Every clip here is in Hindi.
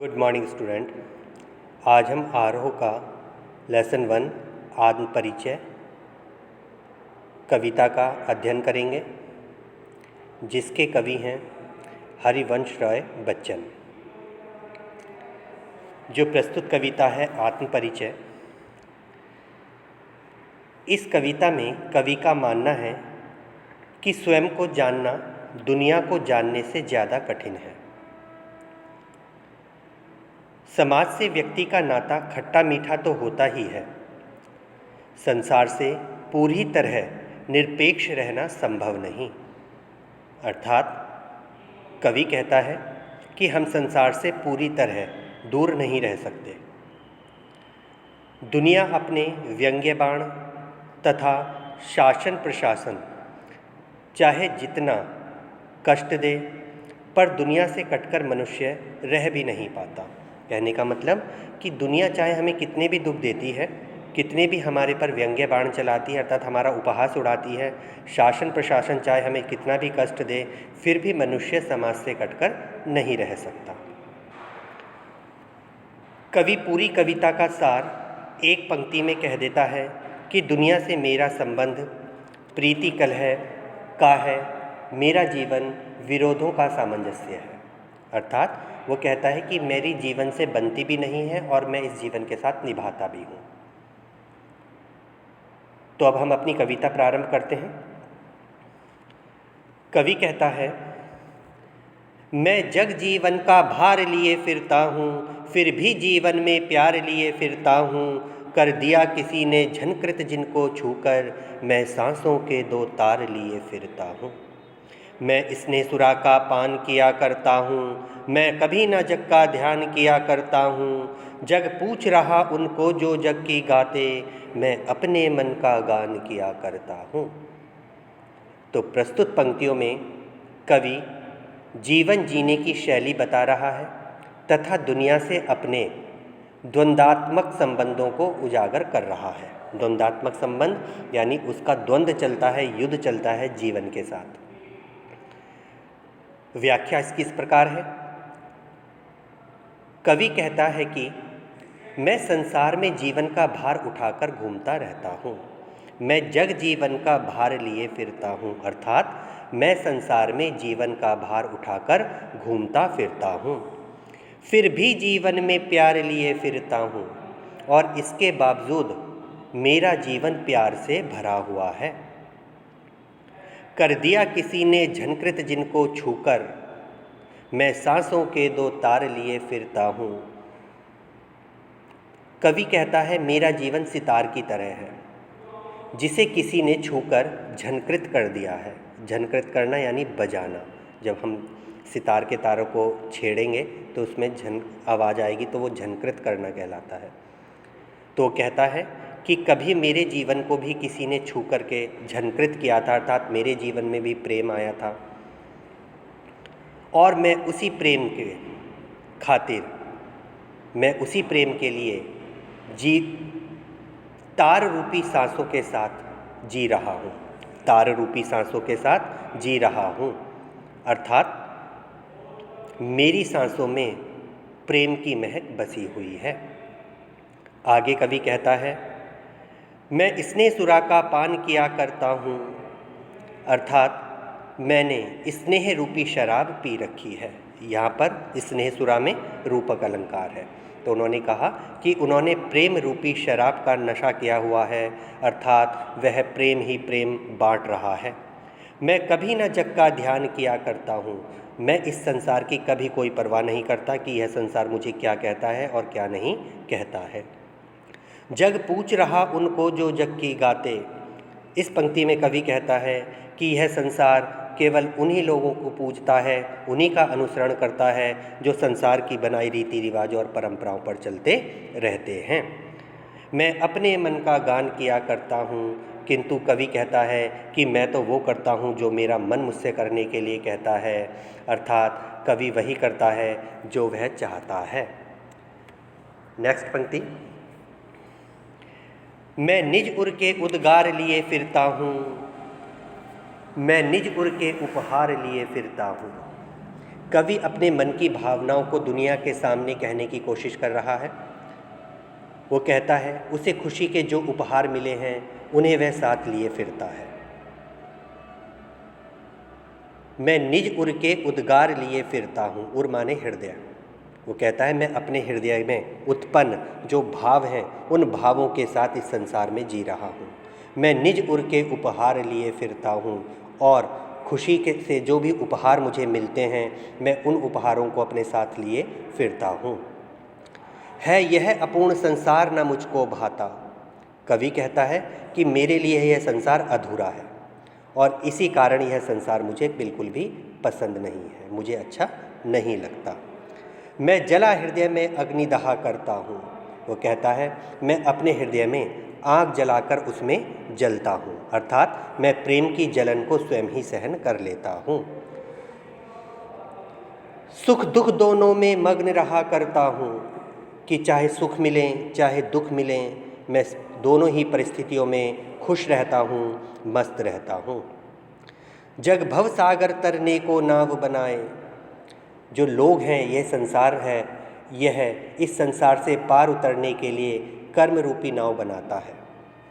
Good morning student. आज हम आरोह का लेसन 1 आत्म परिचय कविता का अध्ययन करेंगे, जिसके कवि हैं हरिवंश राय बच्चन। जो प्रस्तुत कविता है आत्म परिचय, इस कविता में कवि का मानना है कि स्वयं को जानना दुनिया को जानने से ज़्यादा कठिन है। समाज से व्यक्ति का नाता खट्टा मीठा तो होता ही है, संसार से पूरी तरह निरपेक्ष रहना संभव नहीं। अर्थात कवि कहता है कि हम संसार से पूरी तरह दूर नहीं रह सकते। दुनिया अपने व्यंग्य बाण तथा शासन प्रशासन चाहे जितना कष्ट दे, पर दुनिया से कटकर मनुष्य रह भी नहीं पाता। कहने का मतलब कि दुनिया चाहे हमें कितने भी दुख देती है, कितने भी हमारे पर व्यंग्य बाण चलाती है, अर्थात हमारा उपहास उड़ाती है, शासन प्रशासन चाहे हमें कितना भी कष्ट दे, फिर भी मनुष्य समाज से कटकर नहीं रह सकता। कवि पूरी कविता का सार एक पंक्ति में कह देता है कि दुनिया से मेरा संबंध प्रीति कलह का है, मेरा जीवन विरोधों का सामंजस्य है। अर्थात वो कहता है कि मेरी जीवन से बनती भी नहीं है और मैं इस जीवन के साथ निभाता भी हूँ। तो अब हम अपनी कविता प्रारंभ करते हैं। कवि कहता है, मैं जग जीवन का भार लिए फिरता हूँ, फिर भी जीवन में प्यार लिए फिरता हूँ। कर दिया किसी ने झनकृत जिनको छूकर, मैं सांसों के 2 तार लिए फिरता हूँ। मैं स्नेहसुरा का पान किया करता हूँ, मैं कभी न जग का ध्यान किया करता हूँ। जग पूछ रहा उनको जो जग की गाते, मैं अपने मन का गान किया करता हूँ। तो प्रस्तुत पंक्तियों में कवि जीवन जीने की शैली बता रहा है तथा दुनिया से अपने द्वंद्वात्मक संबंधों को उजागर कर रहा है। द्वंद्वात्मक संबंध यानी उसका द्वंद्व चलता है, युद्ध चलता है जीवन के साथ। व्याख्या इसकी इस प्रकार है। कवि कहता है कि मैं संसार में जीवन का भार उठाकर घूमता रहता हूँ, मैं जग जीवन का भार लिए फिरता हूँ। अर्थात मैं संसार में जीवन का भार उठाकर घूमता फिरता हूँ, फिर भी जीवन में प्यार लिए फिरता हूँ, और इसके बावजूद मेरा जीवन प्यार से भरा हुआ है। कर दिया किसी ने झनकृत जिनको छूकर, मैं सांसों के 2 तार लिए फिरता हूँ। कवि कहता है मेरा जीवन सितार की तरह है, जिसे किसी ने छूकर झनकृत कर दिया है। झनकृत करना यानी बजाना। जब हम सितार के तारों को छेड़ेंगे तो उसमें झन आवाज़ आएगी, तो वो झनकृत करना कहलाता है। तो कहता है कि कभी मेरे जीवन को भी किसी ने छू कर के झनकृत किया था, अर्थात मेरे जीवन में भी प्रेम आया था, और मैं उसी प्रेम के खातिर, मैं उसी प्रेम के लिए तार रूपी सांसों के साथ जी रहा हूँ। तार रूपी सांसों के साथ जी रहा हूँ, अर्थात मेरी सांसों में प्रेम की महक बसी हुई है। आगे कवि कहता है, मैं स्नेहसुरा का पान किया करता हूँ। अर्थात मैंने स्नेह रूपी शराब पी रखी है। यहाँ पर स्नेहसुरा में रूपक अलंकार है। तो उन्होंने कहा कि उन्होंने प्रेम रूपी शराब का नशा किया हुआ है, अर्थात वह प्रेम ही प्रेम बांट रहा है। मैं कभी न जग का ध्यान किया करता हूँ, मैं इस संसार की कभी कोई परवाह नहीं करता कि यह संसार मुझे क्या कहता है और क्या नहीं कहता है। जग पूछ रहा उनको जो जग की गाते। इस पंक्ति में कवि कहता है कि यह संसार केवल उन्हीं लोगों को पूजता है, उन्हीं का अनुसरण करता है जो संसार की बनाई रीति रिवाज और परंपराओं पर चलते रहते हैं। मैं अपने मन का गान किया करता हूँ, किंतु कवि कहता है कि मैं तो वो करता हूँ जो मेरा मन मुझसे करने के लिए कहता है। अर्थात कवि वही करता है जो वह चाहता है। नेक्स्ट पंक्ति, मैं निज उर के उद्गार लिए फिरता हूँ, मैं निज उर के उपहार लिए फिरता हूँ। कवि अपने मन की भावनाओं को दुनिया के सामने कहने की कोशिश कर रहा है। वो कहता है उसे खुशी के जो उपहार मिले हैं उन्हें वह साथ लिए फिरता है। मैं निज उर के उद्गार लिए फिरता हूँ। उर माने हृदय। वो कहता है मैं अपने हृदय में उत्पन्न जो भाव हैं उन भावों के साथ इस संसार में जी रहा हूँ। मैं निज उर के उपहार लिए फिरता हूँ और खुशी के से जो भी उपहार मुझे मिलते हैं मैं उन उपहारों को अपने साथ लिए फिरता हूँ। है यह अपूर्ण संसार न मुझको भाता। कवि कहता है कि मेरे लिए यह संसार अधूरा है और इसी कारण यह संसार मुझे बिल्कुल भी पसंद नहीं है, मुझे अच्छा नहीं लगता। मैं जला हृदय में अग्निदाह करता हूँ। वो कहता है मैं अपने हृदय में आग जलाकर उसमें जलता हूँ, अर्थात मैं प्रेम की जलन को स्वयं ही सहन कर लेता हूँ। सुख दुख दोनों में मग्न रहा करता हूँ कि चाहे सुख मिलें चाहे दुख मिलें, मैं दोनों ही परिस्थितियों में खुश रहता हूँ, मस्त रहता हूँ। जग भव सागर तरने को नाव बनाए। जो लोग हैं, यह संसार है, यह इस संसार से पार उतरने के लिए कर्म रूपी नाव बनाता है।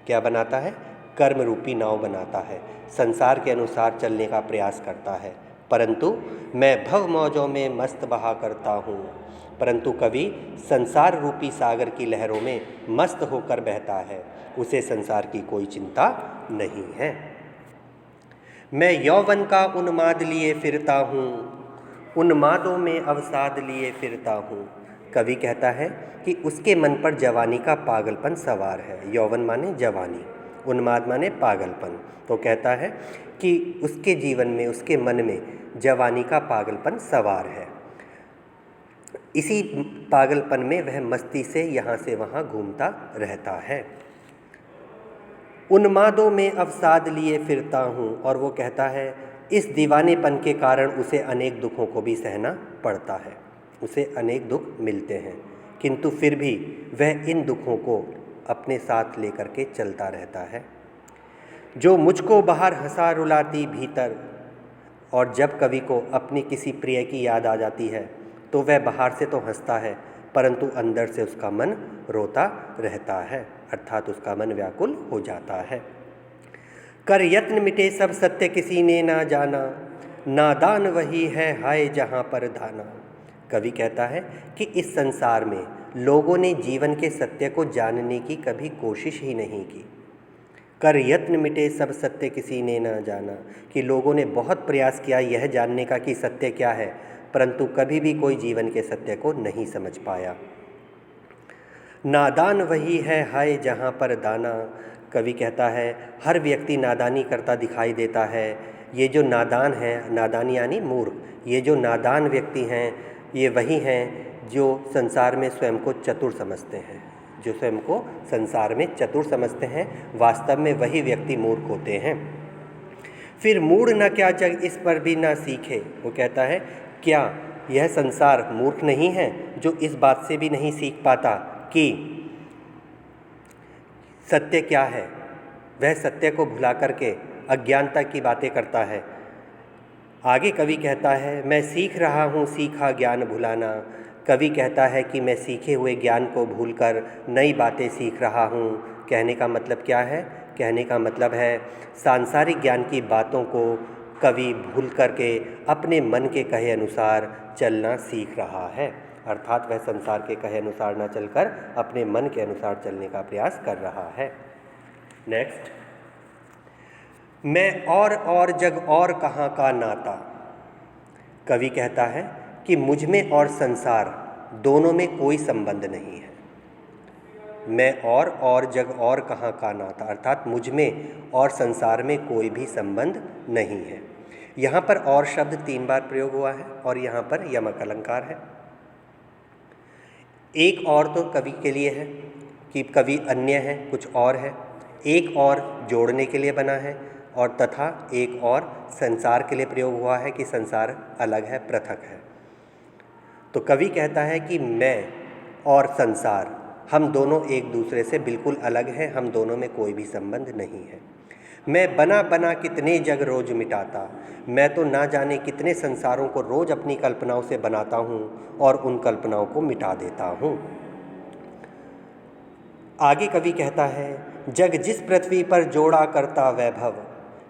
क्या बनाता है? कर्म रूपी नाव बनाता है, संसार के अनुसार चलने का प्रयास करता है। परंतु मैं भव मौजों में मस्त बहा करता हूँ। परंतु कवि संसार रूपी सागर की लहरों में मस्त होकर बहता है, उसे संसार की कोई चिंता नहीं है। मैं यौवन का उन्माद लिए फिरता हूँ, उन्मादों में अवसाद लिए फिरता हूँ। कवि कहता है कि उसके मन पर जवानी का पागलपन सवार है। यौवन माने जवानी, उन्माद माने पागलपन। तो कहता है कि उसके जीवन में, उसके मन में जवानी का पागलपन सवार है। इसी पागलपन में वह मस्ती से यहाँ से वहाँ घूमता रहता है। उन्मादों में अवसाद लिए फिरता हूँ। और वो कहता है इस दीवानेपन के कारण उसे अनेक दुखों को भी सहना पड़ता है, उसे अनेक दुख मिलते हैं, किंतु फिर भी वह इन दुखों को अपने साथ लेकर के चलता रहता है। जो मुझको बाहर हंसा रुलाती भीतर। और जब कवि को अपनी किसी प्रिय की याद आ जाती है तो वह बाहर से तो हंसता है, परंतु अंदर से उसका मन रोता रहता है, अर्थात उसका मन व्याकुल हो जाता है। कर यत्न मिटे सब सत्य किसी ने ना जाना, नादान वही है हाय जहाँ पर दाना। कवि कहता है कि इस संसार में लोगों ने जीवन के सत्य को जानने की कभी कोशिश ही नहीं की। कर यत्न मिटे सब सत्य किसी ने ना जाना, कि लोगों ने बहुत प्रयास किया यह जानने का कि सत्य क्या है, परंतु कभी भी कोई जीवन के सत्य को नहीं समझ पाया। नादान वही है हाय जहाँ पर दाना। कवि कहता है हर व्यक्ति नादानी करता दिखाई देता है। ये जो नादान है, नादानी यानी मूर्ख, ये जो नादान व्यक्ति हैं ये वही हैं जो संसार में स्वयं को चतुर समझते हैं, जो स्वयं को संसार में चतुर समझते हैं, वास्तव में वही व्यक्ति मूर्ख होते हैं। फिर मूढ़ न क्या जग इस पर भी ना सीखे। वो कहता है क्या यह संसार मूर्ख नहीं है जो इस बात से भी नहीं सीख पाता कि सत्य क्या है। वह सत्य को भुला करके अज्ञानता की बातें करता है। आगे कवि कहता है मैं सीख रहा हूँ सीखा ज्ञान भुलाना। कवि कहता है कि मैं सीखे हुए ज्ञान को भूलकर नई बातें सीख रहा हूँ। कहने का मतलब क्या है? कहने का मतलब है सांसारिक ज्ञान की बातों को कवि भूल करके अपने मन के कहे अनुसार चलना सीख रहा है, अर्थात वह संसार के कहे अनुसार न चलकर अपने मन के अनुसार चलने का प्रयास कर रहा है। नेक्स्ट, मैं और जग और कहाँ का नाता। कवि कहता है कि मुझ में और संसार दोनों में कोई संबंध नहीं है। मैं और जग और कहाँ का नाता, अर्थात मुझ में और संसार में कोई भी संबंध नहीं है। यहाँ पर और शब्द 3 बार प्रयोग हुआ है और यहाँ पर यमक अलंकार है। एक और तो कवि के लिए है कि कवि अन्य है, कुछ और है। एक और जोड़ने के लिए बना है और तथा एक और संसार के लिए प्रयोग हुआ है कि संसार अलग है, पृथक है। तो कवि कहता है कि मैं और संसार हम दोनों एक दूसरे से बिल्कुल अलग हैं, हम दोनों में कोई भी संबंध नहीं है। मैं बना बना कितने जग रोज मिटाता, मैं तो ना जाने कितने संसारों को रोज अपनी कल्पनाओं से बनाता हूँ और उन कल्पनाओं को मिटा देता हूँ। आगे कवि कहता है, जग जिस पृथ्वी पर जोड़ा करता वैभव,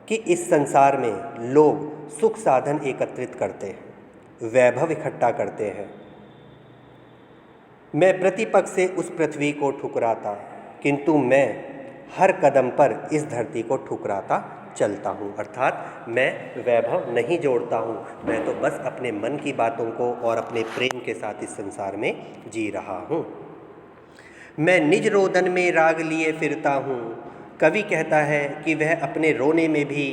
कि इस संसार में लोग सुख साधन एकत्रित करते हैं, वैभव इकट्ठा करते हैं। मैं प्रतिपक्ष से उस पृथ्वी को ठुकराता, किंतु मैं हर कदम पर इस धरती को ठुकराता चलता हूँ। अर्थात मैं वैभव नहीं जोड़ता हूँ, मैं तो बस अपने मन की बातों को और अपने प्रेम के साथ इस संसार में जी रहा हूँ। मैं निज रोदन में राग लिए फिरता हूँ। कवि कहता है कि वह अपने रोने में भी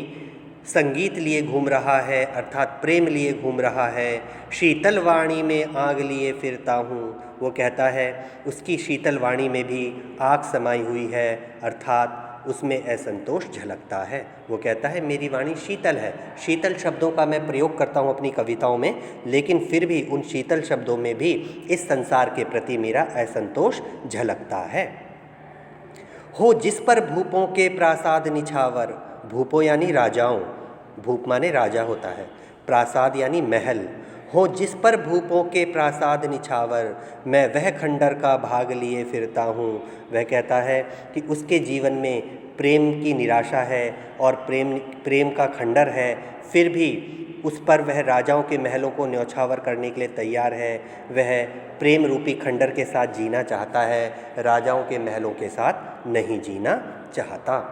संगीत लिए घूम रहा है, अर्थात प्रेम लिए घूम रहा है। शीतल वाणी में आग लिए फिरता हूँ, वो कहता है उसकी शीतल वाणी में भी आग समाई हुई है, अर्थात उसमें असंतोष झलकता है। वो कहता है मेरी वाणी शीतल है। शीतल शब्दों का मैं प्रयोग करता हूँ अपनी कविताओं में, लेकिन फिर भी उन शीतल शब्दों में भी इस संसार के प्रति मेरा असंतोष झलकता है। हो जिस पर भूपों के प्रासाद निछावर, भूपों यानी राजाओं, भूप माने राजा होता है, प्रासाद यानी महल। हो जिस पर भूपों के प्रासाद निछावर, मैं वह खंडर का भाग लिए फिरता हूँ। वह कहता है कि उसके जीवन में प्रेम की निराशा है और प्रेम का खंडर है, फिर भी उस पर वह राजाओं के महलों को न्यौछावर करने के लिए तैयार है। वह प्रेम रूपी खंडर के साथ जीना चाहता है, राजाओं के महलों के साथ नहीं जीना चाहता।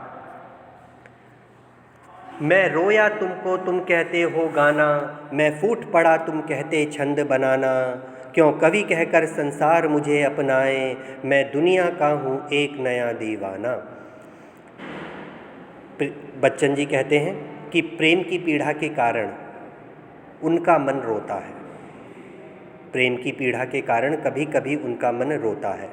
मैं रोया तुमको तुम कहते हो गाना, मैं फूट पड़ा तुम कहते छंद बनाना। क्यों कवि कहकर संसार मुझे अपनाए, मैं दुनिया का हूँ एक नया दीवाना। बच्चन जी कहते हैं कि प्रेम की पीड़ा के कारण उनका मन रोता है, प्रेम की पीड़ा के कारण कभी कभी उनका मन रोता है,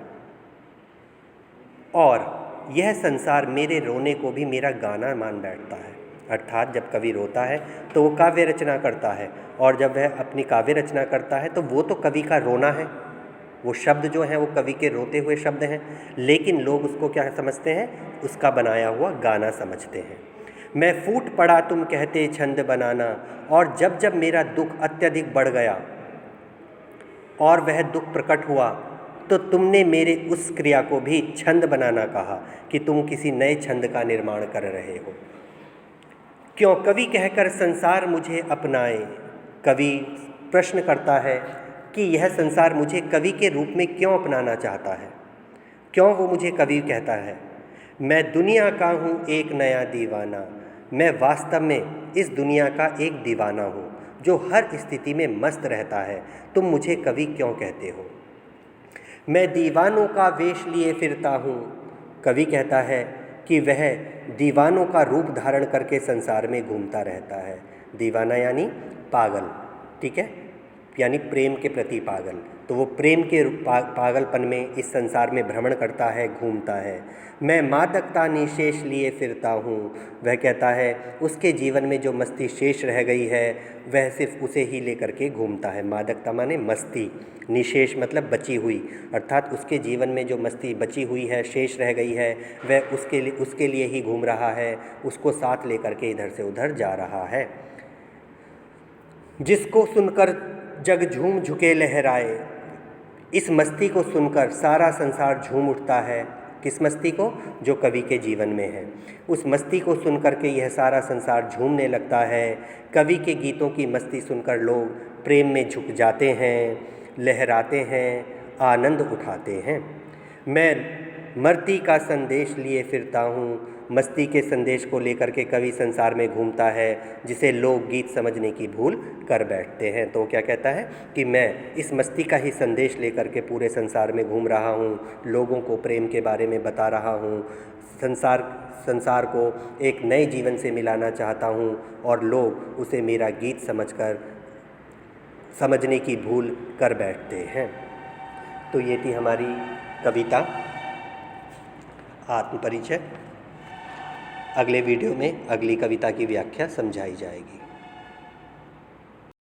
और यह संसार मेरे रोने को भी मेरा गाना मान बैठता है। अर्थात जब कवि रोता है तो वो काव्य रचना करता है, और जब वह अपनी काव्य रचना करता है तो वो तो कवि का रोना है, वो शब्द जो हैं वो कवि के रोते हुए शब्द हैं, लेकिन लोग उसको क्या समझते हैं, उसका बनाया हुआ गाना समझते हैं। मैं फूट पड़ा तुम कहते छंद बनाना, और जब जब मेरा दुख अत्यधिक बढ़ गया और वह दुख प्रकट हुआ तो तुमने मेरे उस क्रिया को भी छंद बनाना कहा कि तुम किसी नए छंद का निर्माण कर रहे हो। क्यों कवि कहकर संसार मुझे अपनाए, कवि प्रश्न करता है कि यह संसार मुझे कवि के रूप में क्यों अपनाना चाहता है, क्यों वो मुझे कवि कहता है। मैं दुनिया का हूँ एक नया दीवाना, मैं वास्तव में इस दुनिया का एक दीवाना हूँ जो हर स्थिति में मस्त रहता है, तुम मुझे कवि क्यों कहते हो। मैं दीवानों का वेश लिए फिरता हूँ, कवि कहता है कि वह दीवानों का रूप धारण करके संसार में घूमता रहता है। दीवाना यानी पागल, ठीक है, यानी प्रेम के प्रति पागल। तो वो प्रेम के पागलपन में इस संसार में भ्रमण करता है, घूमता है। मैं मादकता निशेष लिए फिरता हूँ, वह कहता है उसके जीवन में जो मस्ती शेष रह गई है वह सिर्फ उसे ही लेकर के घूमता है। मादकता माने मस्ती, निशेष मतलब बची हुई, अर्थात उसके जीवन में जो मस्ती बची हुई है, शेष रह गई है, वह उसके लिए ही घूम रहा है, उसको साथ लेकर के इधर से उधर जा रहा है। जिसको सुनकर जग झूम झुके लहराए, इस मस्ती को सुनकर सारा संसार झूम उठता है। किस मस्ती को, जो कवि के जीवन में है, उस मस्ती को सुनकर के यह सारा संसार झूमने लगता है। कवि के गीतों की मस्ती सुनकर लोग प्रेम में झुक जाते हैं, लहराते हैं, आनंद उठाते हैं। मैं मर्ती का संदेश लिए फिरता हूँ, मस्ती के संदेश को लेकर के कवि संसार में घूमता है जिसे लोग गीत समझने की भूल कर बैठते हैं। तो क्या कहता है कि मैं इस मस्ती का ही संदेश लेकर के पूरे संसार में घूम रहा हूँ, लोगों को प्रेम के बारे में बता रहा हूँ, संसार को एक नए जीवन से मिलाना चाहता हूँ, और लोग उसे मेरा गीत समझने की भूल कर बैठते हैं। तो ये थी हमारी कविता आत्मपरिचय। अगले वीडियो में अगली कविता की व्याख्या समझाई जाएगी।